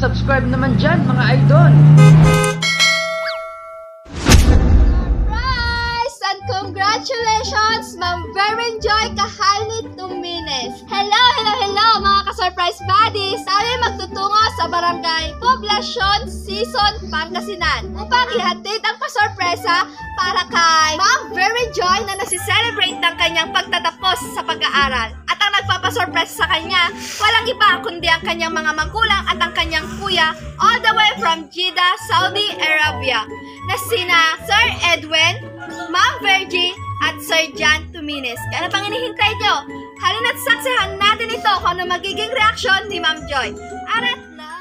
subscribe naman dyan, mga idol. Surprise! And congratulations, Ma'am Verin Joy Kahalid Tumines. Hello mga ka-surprise buddies! Tayo magtutungo sa Barangay Poblacion, Season, Pangasinan upang ihatid ang pasorpresa para kay Ma'am Verin Joy na nasi-celebrate ng kanyang pagtatapos sa pag-aaral. At ang nagpapasorpresa sa kanya, walang iba kundi ang kanyang mga magulang at ang kanyang kuya all the way from Jeddah, Saudi Arabia na sina Sir Edwin, Ma'am Virgie at Sir John Tumines. Kaya na pang inihintay nyo? Halina't saksihan natin ito kung ano magiging reaksyon ni Ma'am Joy. Arat na!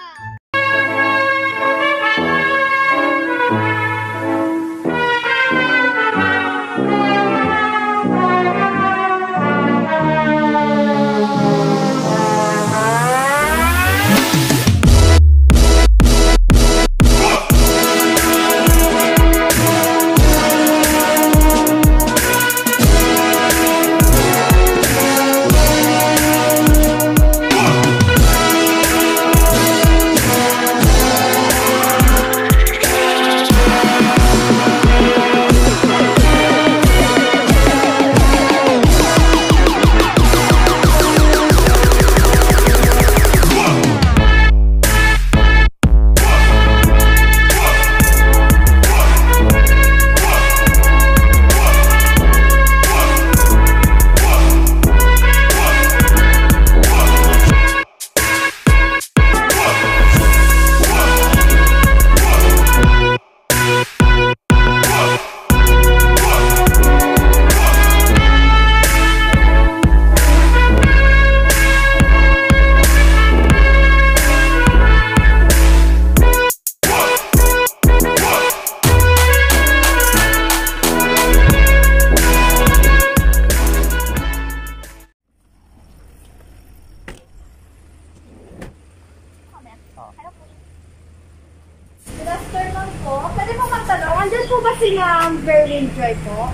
Good afternoon po. Pwede po magtanong, andyan po ba si Ma'am Verin Joy po?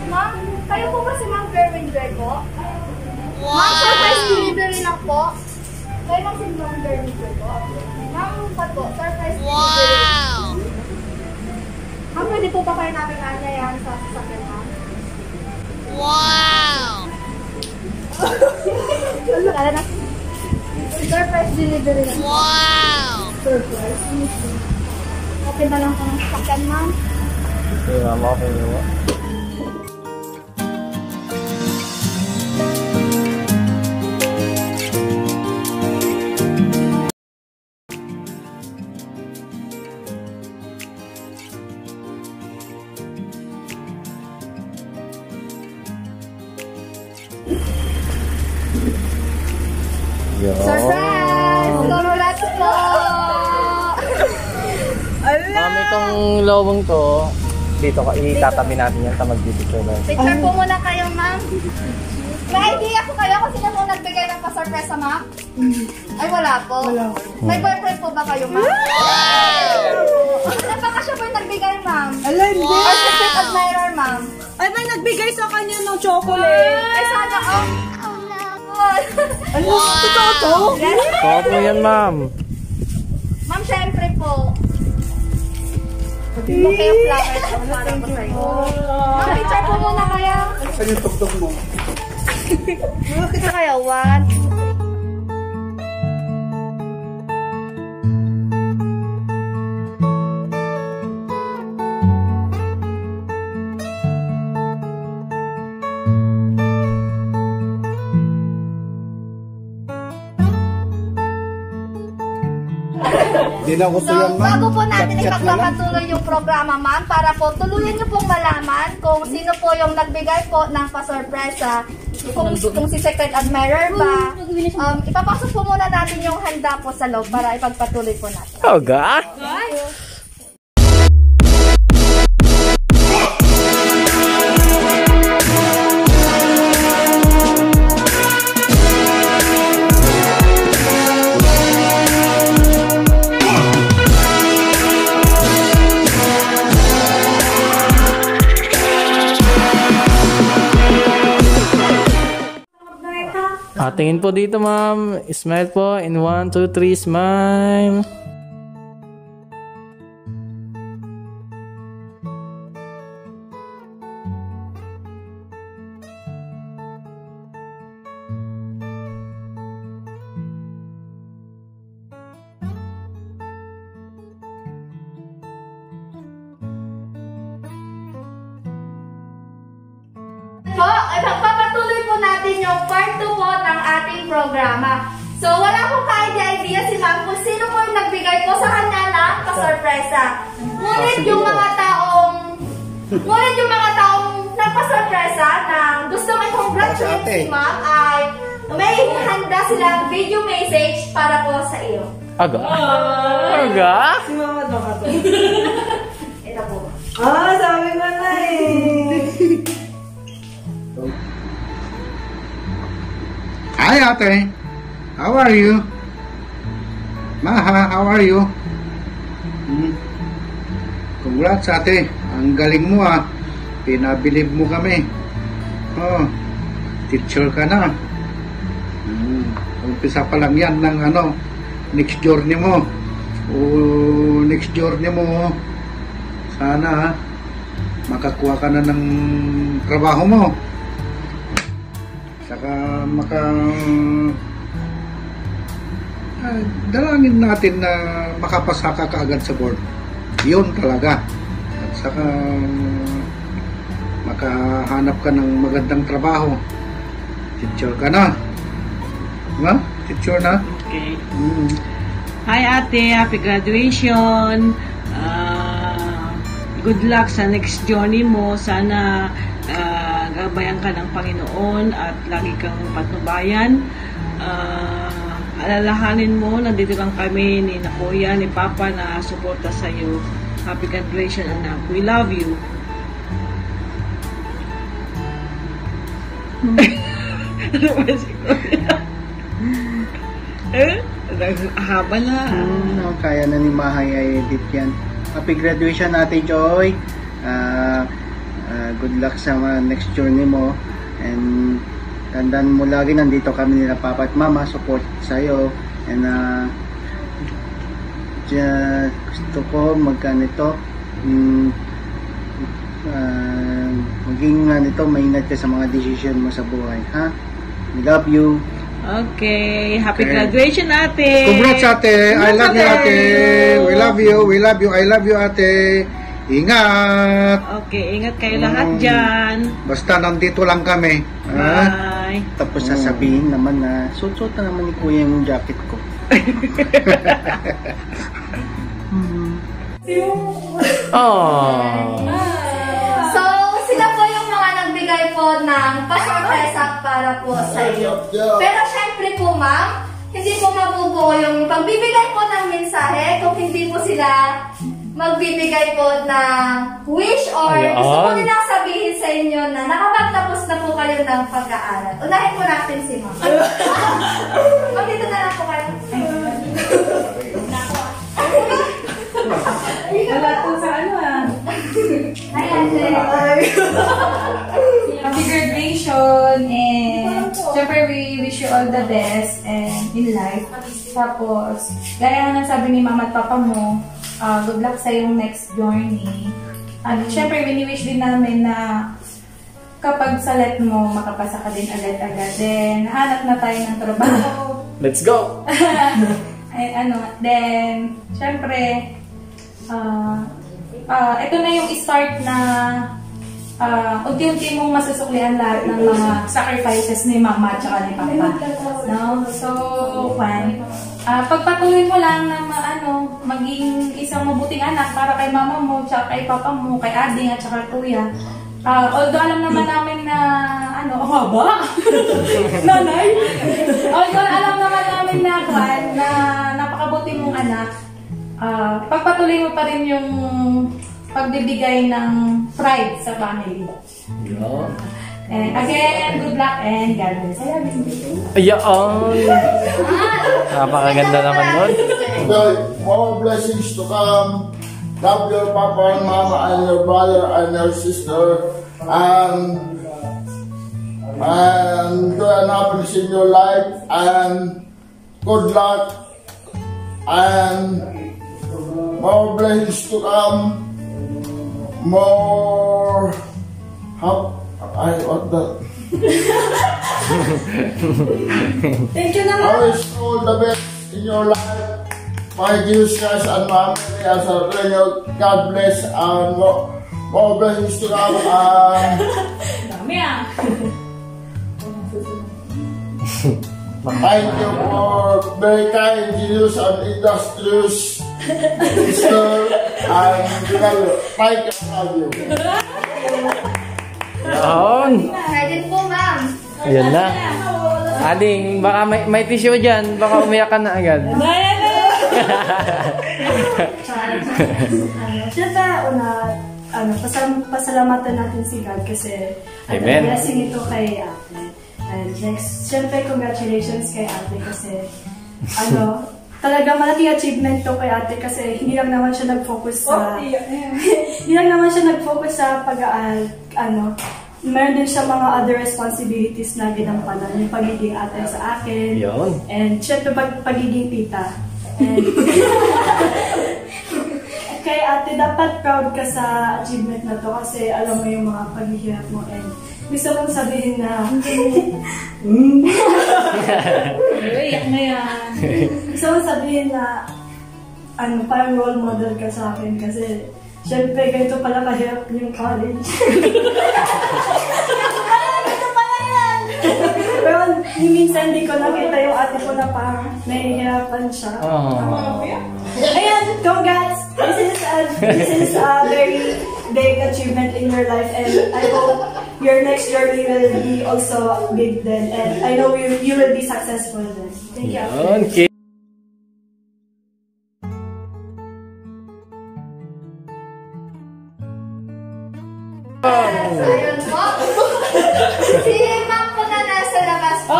Ma'am, kayo po ba si Ma'am Verin Joy po? Wow! Ma'am, surprise delivery lang po. Kayo lang si Ma'am Verin Joy po? Ma'am, po, surprise delivery. Wow! Ma'am, pwede po ba kayo namin anyayahan sa sasakyan, ma'am? Wow! Surprise delivery lang. Wow! Surprise. Okay ba lang po ng sasakyan, ma'am? Okay, ma'am. Okay naman. Surprise! Congrats po! Ma'am, itong lowong to, dito itatabi natin yan sa mag-picture na. Picture po muna kayo, ma'am. May idea po kayo kung sino po nagbigay ng pa-surpresa, ma'am? Ay, wala po. May boyfriend po ba kayo, ma'am? Ano baka siya po yung nagbigay, ma'am? Ala, hindi. Or secret admirer, ma'am? Ay, may nagbigay sa kanya ng chocolate. Ay, sana, oh. Ano? Totoo to? Yes. Oo po yan, ma'am. Ma'am, syempre po. Okay yung flowers po para po sa'yo. Ma'am, picture po muna kayo. Saan yung tugtog mo? Picture kayo, one. Hindi na gusto yan, ma'am. Bago po natin Chat-chat na lang. ipagpapatuloy yung programa, ma'am, para po tuluyan niyo pong malaman kung sino po yung nagbigay po ng pasorpresa, kung si Secret Admirer ba. Ipapasok po muna natin yung handa po sa loob para ipagpatuloy po natin. Oh, God? Tingin po dito, ma'am. Smile po. In 1, 2, 3, smile. Po, papatuloy po natin yung part 2 po ng ating programa. So, wala akong ka-idea si ma'am kung sino po yung nagbigay po sa kanya ng pa-sorpresa. Ngunit yung mga taong nagpa-sorpresa na gusto may congratulate si ma'am ay may handa silang video message para po sa iyo. Aga? Aga? Si Mama ba ka to? Ito po. Sabi ko na eh. Hi, ate. How are you? Maha, how are you? Congrats, ate. Ang galing mo, ah. Pinabilib mo kami. Oh, teacher ka na. Umpisa pa lang yan ng next journey mo. Next journey mo, sana, makakuha ka na ng trabaho mo. Saka dalangin natin na makapasa ka kaagad sa board. Yun talaga. At saka makahanap ka ng magandang trabaho. Teacher ka na. Diba? Teacher na. Okay. Hi ate, happy graduation. Good luck sa next journey mo. Sana gabayan ka ng Panginoon at lagi kang patnubayan. Alalahanin mo, nandito lang kami ni na Kuya, ni Papa na suporta sa iyo. Happy graduation, anak. We love you. Ano ba si Kuya? Haba na. Kaya na ni Mahay ay edit yan. Happy graduation, Ate Joy. Good luck sa next journey mo. And tandaan mo lagi, nandito kami nila Papa at Mama, support sa'yo. And gusto ko magkanito, maging maingat ka sa mga decision mo sa buhay, ha? We love you. Okay, happy graduation, ate. Congrats, ate. I love you, ate. We love you. We love you. I love you, ate. Ingat. Okay, ingat kayo lahat dyan. Basta nandito lang kami. Bye. Tapos sasabihin naman na suot na naman ni Kuya yung jacket ko. So, sila po yung mga nagbigay po ng pa-sorpresa para po sa iyo. Pero syempre po, ma'am, hindi po mabubuo yung pagbibigay po ng mensahe kung hindi po sila magbibigay po ng wish or gusto po nilang sabihin sa inyo na nakapagtapos na po kayo ng pag-aaral. Unahin po natin si ma'am. Magdito na lang po kayo. Wala po sa Hi, Ate. Happy graduation and syempre we wish you all the best and in life. Tapos, gaya nga ng sabi ni Mama at Papa mo, good luck sa yung next journey. At syempre, wini-wish din namin na kapag salet mo, makapasa ka din agad-agad. Then, hanap na tayo ng trabaho. Let's go! Then, syempre, ito na yung start na unti-unti mong masusuklian lahat ng mga sacrifices ni Mama at saka ni Papa. No? So, pagpatuloy mo lang na maging isang mabuting anak para kay Mama mo, tsaka kay Papa mo, kay Ading at saka Kuya. Although alam naman namin na haba? Nanay? Although alam naman namin na napakabuti mong anak, pagpatuloy mo pa rin yung pagbibigay ng pride sa family. And again, good luck and God bless. Napakaganda naman nun. More blessings to come. Love your papa and mama and your brother and your sister. And and good happiness in your life, and good luck, and more blessings to come, more what the Thank you naman. I wish all the best in your life. My Jesus Christ and Mama Mary as a friend, God bless, and more blessings to come. Dami ah. Thank you for very kind, generous, and industrious sister, and thank you. Yun. Ready po, ma'am. Ayan na. Ading, baka may tissue dyan. Baka umiyak ka na agad. Siyempre, pasalamatan natin si God kasi Amen. blessing ito kay ate. And next, siyempre, congratulations kay ate kasi talagang malaking achievement to kay ate kasi hindi lang naman siya nag-focus sa hindi lang naman siya nag-focus sa pag-aaral, meron din siya mga other responsibilities na ginampanan, yung pagiging ate sa akin. Yun. And syempre pagiging tita. And kay ate, dapat proud ka sa achievement na to kasi alam mo yung mga paghihirap mo and gusto kong sabihin na Iyak na yan. gusto kong sabihin na parang role model ka sa akin kasi syempre ganito pala kahirap yung college. Ganito pala yan! Pero minsan hindi ko nakita yung ate ko na parang nahihirapan siya. Ayan, congrats! This is a very big achievement in your life and I hope your next journey will be also big then and I know you will be successful then. Thank you. Okay. Ayun po. Si ma'am po na nasa labas po.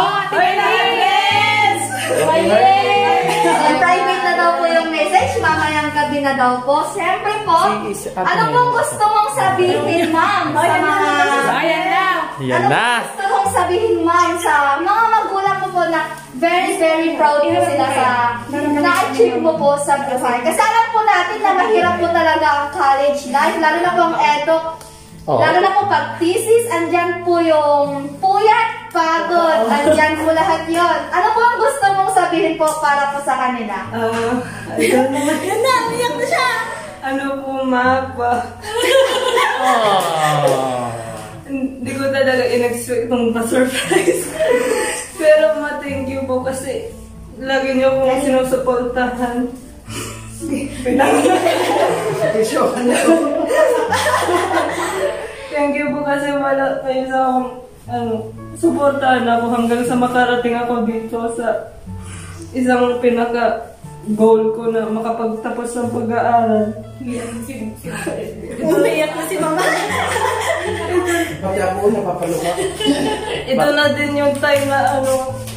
Private na daw po yung message. Mamayang gabi na daw po. Siyempre po, ano pong gusto mong sabihin, ma'am? Sa mga... Ayan na. Yan Ano na. pong gusto mong sabihin, ma'am, sa mga magulang mo po na very, very proud po sila sa na-achieve mo po sa buhay. Kasi alam po natin na mahirap po talaga ang college life. Lalo na po ang eduk. Lalo na po pag thesis, andyan po yung puyat, pagod, andyan po lahat yon. Ano po ang gusto mong sabihin po para po sa kanila? Yan na, iyak na siya! Ano po, mapa? Hindi ko talaga in-expect itong pa-surprise. Pero thank you po kasi lagi niyo pong sinusuportahan. Thank you po kasi wala kayo sa suportahan ako hanggang sa makarating ako dito sa isang pinaka-goal ko na makapagtapos ng pag-aaral. Umiyak na si mama. Pati ako napapaluha. Ito na din yung time na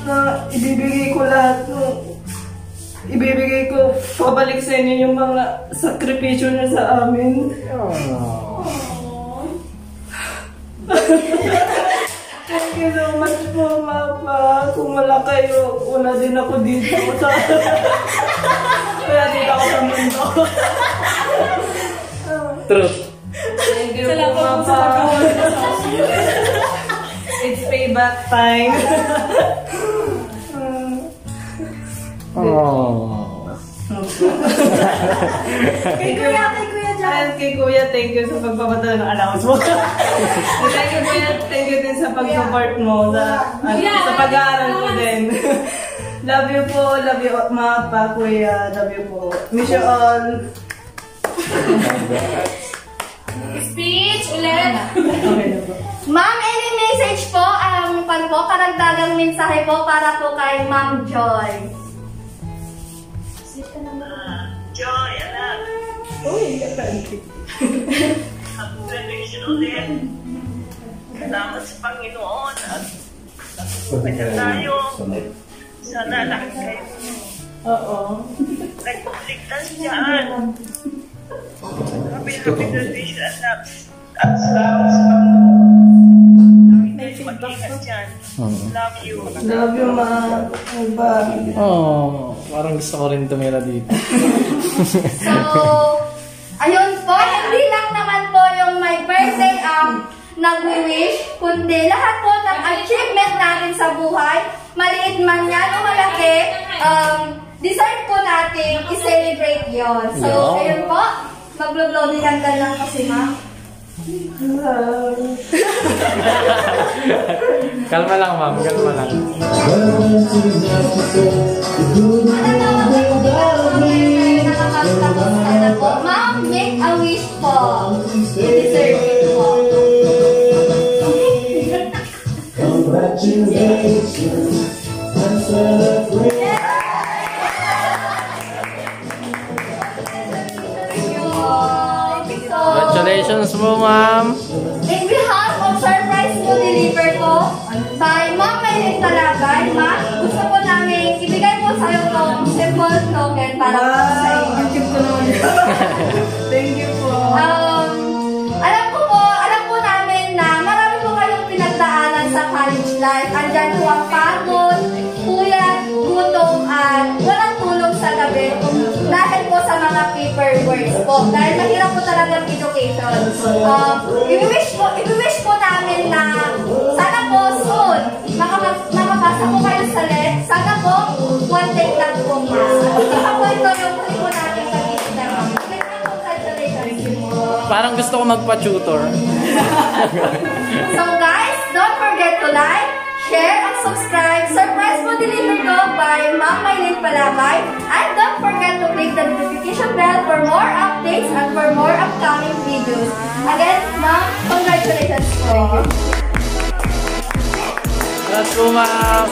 na ibibigay ko lahat ibibigay ko pabalik sa inyo yung mga sakripisyo niya sa amin. Thank you so much po, Mapa. Kung wala kayo, wala din ako dito. Wala din ako sa mundo. Truth. Thank you po, Mapa. It's payback time. Kay Kuya John. Kay Kuya, thank you sa pagpapadala ng allowance mo. Thank you, Kuya. Thank you din sa pag-support mo sa pag-aaral ko din. Love you po. Love you, Mapa, Kuya. Love you po. Miss you all. Speech ulit. Ma'am, any message po? Karagdagang mensahe po para po kay Ma'am Joy. Joy, anak. Congratulations ulit. Salamat sa Panginoon at kanya tayo. Sana lahat kayo. Nagligtas dyan. Happy graduation, anak. At salamat sa Panginoon. Ingat dyan. Love you. Love you, ma. Bye. Oh, parang gusto ko rin tumira dito. So, ayun po, hindi lang naman po yung my birthday nag-wish, kundi lahat po ng achievement natin sa buhay, maliit man yan o malaki, deserve po natin i-celebrate yon. So, ayun po, mag-blow ni Ganda lang kasi ma. Kalma lang, ma'am. Kalma lang. Ma'am, make a wish po. You deserve it po. Congratulations po, ma'am. In behalf of surprise po deliver ko by Ma'am Maylin Talagay, ma'am, gusto po namin ibigay po sa iyo itong simple token para po sa inyo. Thank you po. Alam po namin na marami po kayong pinagdaanan sa college life. Andyan po ang pagod, puyat, gutom, at walang tulong sa gabi. Dahil po sa mga paperworks po. Dahil mahirap po talagang education. I-wish po namin na sana po soon makapasa po kayo sa LET. Sana po one day lang po mas. Sana po ito yung huli po natin sa video. Congratulations. Parang gusto ko magpa-tutor. So guys, don't forget to like, share, and subscribe. Surprise po delivered ko by Ma'am Maylin Palabay. And don't forget to click the notification bell for more updates and for more upcoming videos. Again, Ma'am, congratulations po. Congrats po, ma'am.